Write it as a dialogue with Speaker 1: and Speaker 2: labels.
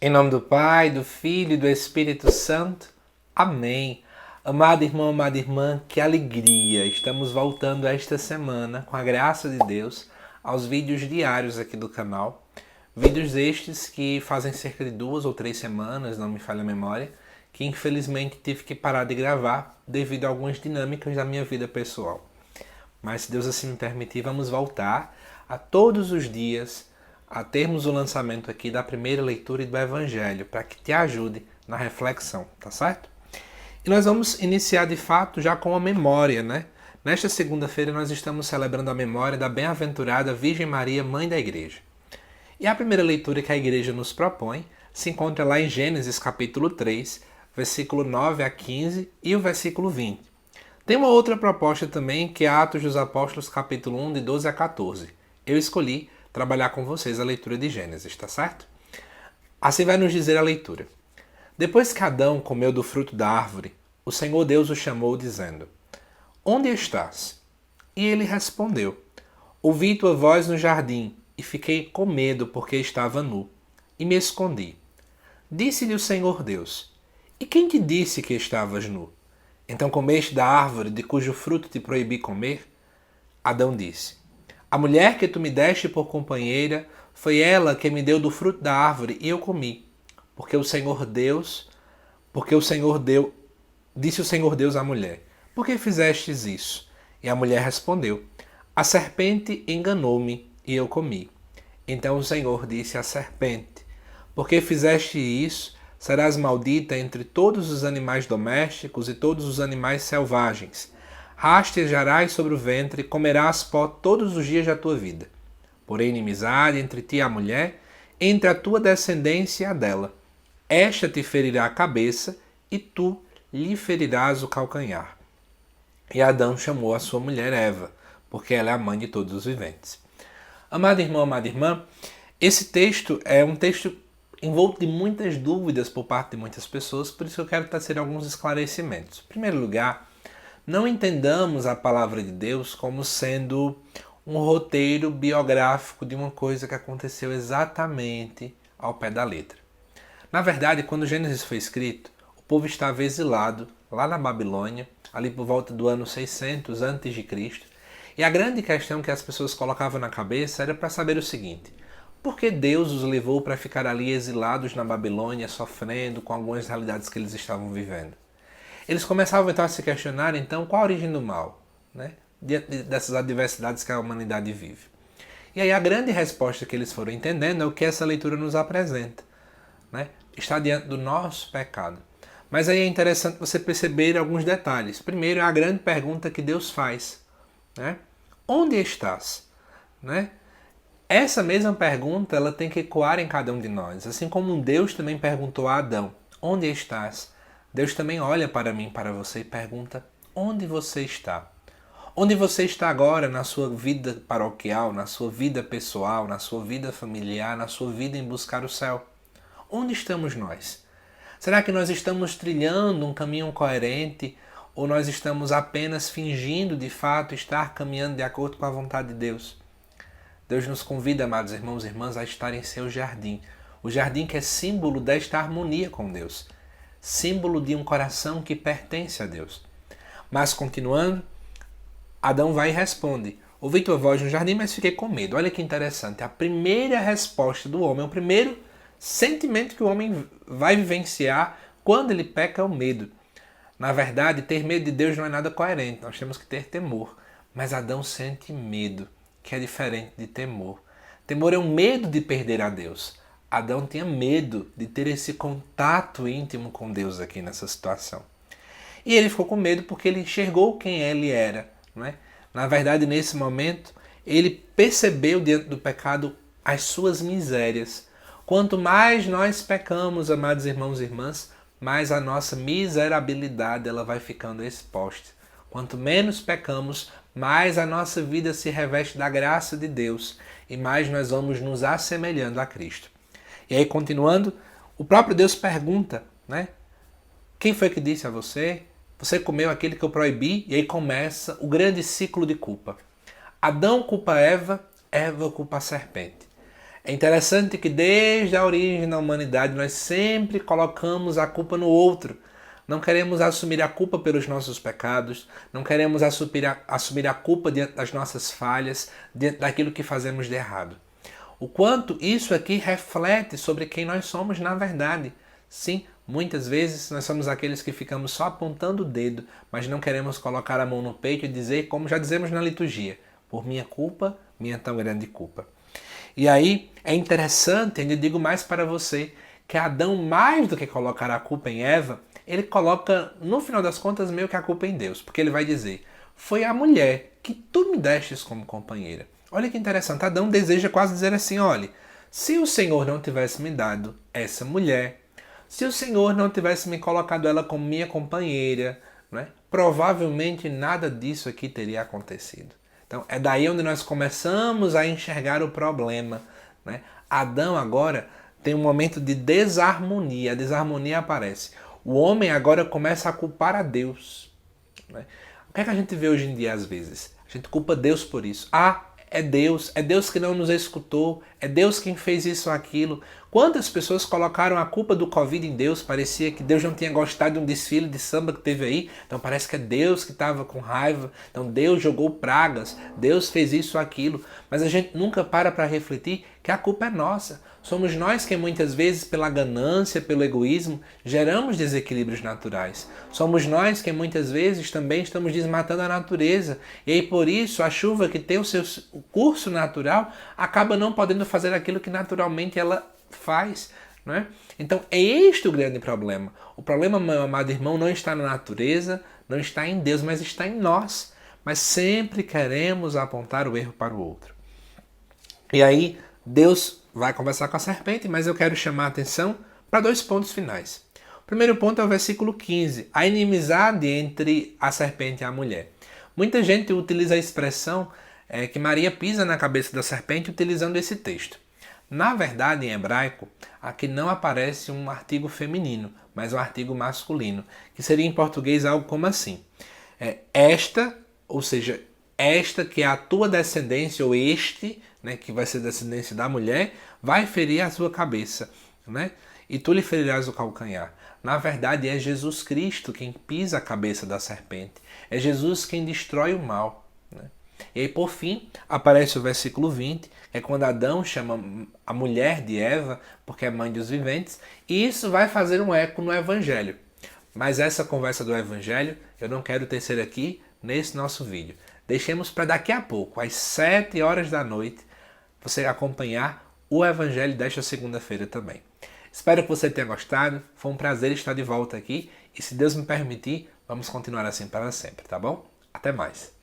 Speaker 1: Em nome do Pai, do Filho e do Espírito Santo. Amém. Amado irmão, amada irmã, que alegria! Estamos voltando esta semana, com a graça de Deus, aos vídeos diários aqui do canal. Vídeos estes que fazem cerca de 2 ou 3 semanas, não me falha a memória, que infelizmente tive que parar de gravar devido a algumas dinâmicas da minha vida pessoal. Mas se Deus assim me permitir, vamos voltar a todos os dias a termos o lançamento aqui da primeira leitura e do Evangelho, para que te ajude na reflexão, tá certo? E nós vamos iniciar de fato já com a memória, né? Nesta segunda-feira nós estamos celebrando a memória da bem-aventurada Virgem Maria, Mãe da Igreja. E a primeira leitura que a Igreja nos propõe se encontra lá em Gênesis capítulo 3, versículo 9 a 15 e o versículo 20. Tem uma outra proposta também, que é Atos dos Apóstolos, capítulo 1, de 12 a 14. Eu escolhi trabalhar com vocês a leitura de Gênesis, tá certo? Assim vai nos dizer a leitura. Depois que Adão comeu do fruto da árvore, o Senhor Deus o chamou, dizendo: Onde estás? E ele respondeu: Ouvi tua voz no jardim, e fiquei com medo porque estava nu, e me escondi. Disse-lhe o Senhor Deus: E quem te disse que estavas nu? Então comeste da árvore de cujo fruto te proibi comer? Adão disse: A mulher que tu me deste por companheira, foi ela que me deu do fruto da árvore e eu comi. Porque o Senhor deu, disse o Senhor Deus à mulher: Por que fizestes isso? E a mulher respondeu: A serpente enganou-me e eu comi. Então o Senhor disse à serpente: Porque fizeste isso, serás maldita entre todos os animais domésticos e todos os animais selvagens. Rastejarás sobre o ventre e comerás pó todos os dias da tua vida. Porém, inimizade entre ti e a mulher, entre a tua descendência e a dela. Esta te ferirá a cabeça e tu lhe ferirás o calcanhar. E Adão chamou a sua mulher Eva, porque ela é a mãe de todos os viventes. Amado irmão, amada irmã, esse texto é um texto envolto de muitas dúvidas por parte de muitas pessoas, por isso que eu quero trazer alguns esclarecimentos. Em primeiro lugar, não entendamos a palavra de Deus como sendo um roteiro biográfico de uma coisa que aconteceu exatamente ao pé da letra. Na verdade, quando Gênesis foi escrito, o povo estava exilado lá na Babilônia, ali por volta do ano 600 a.C., e a grande questão que as pessoas colocavam na cabeça era para saber o seguinte: por que Deus os levou para ficar ali exilados na Babilônia, sofrendo com algumas realidades que eles estavam vivendo? Eles começavam então a se questionar, então, qual a origem do mal, né? Diante dessas adversidades que a humanidade vive. E aí a grande resposta que eles foram entendendo é o que essa leitura nos apresenta, né? Está diante do nosso pecado. Mas aí é interessante você perceber alguns detalhes. Primeiro é a grande pergunta que Deus faz, né? Onde estás? Né? Essa mesma pergunta ela tem que ecoar em cada um de nós. Assim como Deus também perguntou a Adão: onde estás? Deus também olha para mim, para você e pergunta: onde você está? Onde você está agora na sua vida paroquial, na sua vida pessoal, na sua vida familiar, na sua vida em buscar o céu? Onde estamos nós? Será que nós estamos trilhando um caminho coerente ou nós estamos apenas fingindo de fato estar caminhando de acordo com a vontade de Deus? Deus nos convida, amados irmãos e irmãs, a estar em seu jardim. O jardim que é símbolo desta harmonia com Deus. Símbolo de um coração que pertence a Deus. Mas continuando, Adão vai e responde: Ouvi tua voz no jardim, mas fiquei com medo. Olha que interessante. A primeira resposta do homem, o primeiro sentimento que o homem vai vivenciar quando ele peca é o medo. Na verdade, ter medo de Deus não é nada coerente. Nós temos que ter temor. Mas Adão sente medo, que é diferente de temor. Temor é um medo de perder a Deus. Adão tinha medo de ter esse contato íntimo com Deus aqui nessa situação. E ele ficou com medo porque ele enxergou quem ele era. Não é? Na verdade, nesse momento, ele percebeu diante do pecado as suas misérias. Quanto mais nós pecamos, amados irmãos e irmãs, mais a nossa miserabilidade ela vai ficando exposta. Quanto menos pecamos, mais a nossa vida se reveste da graça de Deus e mais nós vamos nos assemelhando a Cristo. E aí, continuando, o próprio Deus pergunta, né? Quem foi que disse a você? Você comeu aquele que eu proibi? E aí começa o grande ciclo de culpa. Adão culpa Eva, Eva culpa a serpente. É interessante que desde a origem da humanidade nós sempre colocamos a culpa no outro. Não queremos assumir a culpa pelos nossos pecados, não queremos assumir a culpa diante das nossas falhas, diante daquilo que fazemos de errado. O quanto isso aqui reflete sobre quem nós somos na verdade. Sim, muitas vezes nós somos aqueles que ficamos só apontando o dedo, mas não queremos colocar a mão no peito e dizer, como já dizemos na liturgia, por minha culpa, minha tão grande culpa. E aí é interessante, ainda digo mais para você, que Adão, mais do que colocar a culpa em Eva, ele coloca, no final das contas, meio que a culpa em Deus. Porque ele vai dizer, foi a mulher que tu me destes como companheira. Olha que interessante, Adão deseja quase dizer assim, olha, se o Senhor não tivesse me dado essa mulher, se o Senhor não tivesse me colocado ela como minha companheira, né, provavelmente nada disso aqui teria acontecido. Então é daí onde nós começamos a enxergar o problema. Né? Adão agora tem um momento de desarmonia, a desarmonia aparece. O homem agora começa a culpar a Deus. Né? O que é que a gente vê hoje em dia às vezes? A gente culpa Deus por isso. É Deus que não nos escutou, é Deus quem fez isso ou aquilo. Quantas pessoas colocaram a culpa do Covid em Deus? Parecia que Deus não tinha gostado de um desfile de samba que teve aí, então parece que é Deus que estava com raiva, então Deus jogou pragas, Deus fez isso ou aquilo, mas a gente nunca para refletir que a culpa é nossa. Somos nós que muitas vezes, pela ganância, pelo egoísmo, geramos desequilíbrios naturais. Somos nós que muitas vezes também estamos desmatando a natureza. E aí por isso a chuva que tem o seu curso natural acaba não podendo fazer aquilo que naturalmente ela faz. Não é? Então é este o grande problema. O problema, meu amado irmão, não está na natureza, não está em Deus, mas está em nós. Mas sempre queremos apontar o erro para o outro. E aí Deus vai conversar com a serpente, mas eu quero chamar a atenção para dois pontos finais. O primeiro ponto é o versículo 15, a inimizade entre a serpente e a mulher. Muita gente utiliza a expressão que Maria pisa na cabeça da serpente utilizando esse texto. Na verdade, em hebraico, aqui não aparece um artigo feminino, mas um artigo masculino, que seria em português algo como assim. Esta, ou seja, esta que é a tua descendência, ou este, né, que vai ser descendência da mulher, vai ferir a sua cabeça, né? E tu lhe ferirás o calcanhar. Na verdade, é Jesus Cristo quem pisa a cabeça da serpente. É Jesus quem destrói o mal. Né? E aí, por fim, aparece o versículo 20, que é quando Adão chama a mulher de Eva, porque é mãe dos viventes, e isso vai fazer um eco no Evangelho. Mas essa conversa do Evangelho eu não quero tecer aqui nesse nosso vídeo. Deixemos para daqui a pouco, às 7 horas da noite, você acompanhar o Evangelho desta segunda-feira também. Espero que você tenha gostado, foi um prazer estar de volta aqui e se Deus me permitir, vamos continuar assim para sempre, tá bom? Até mais!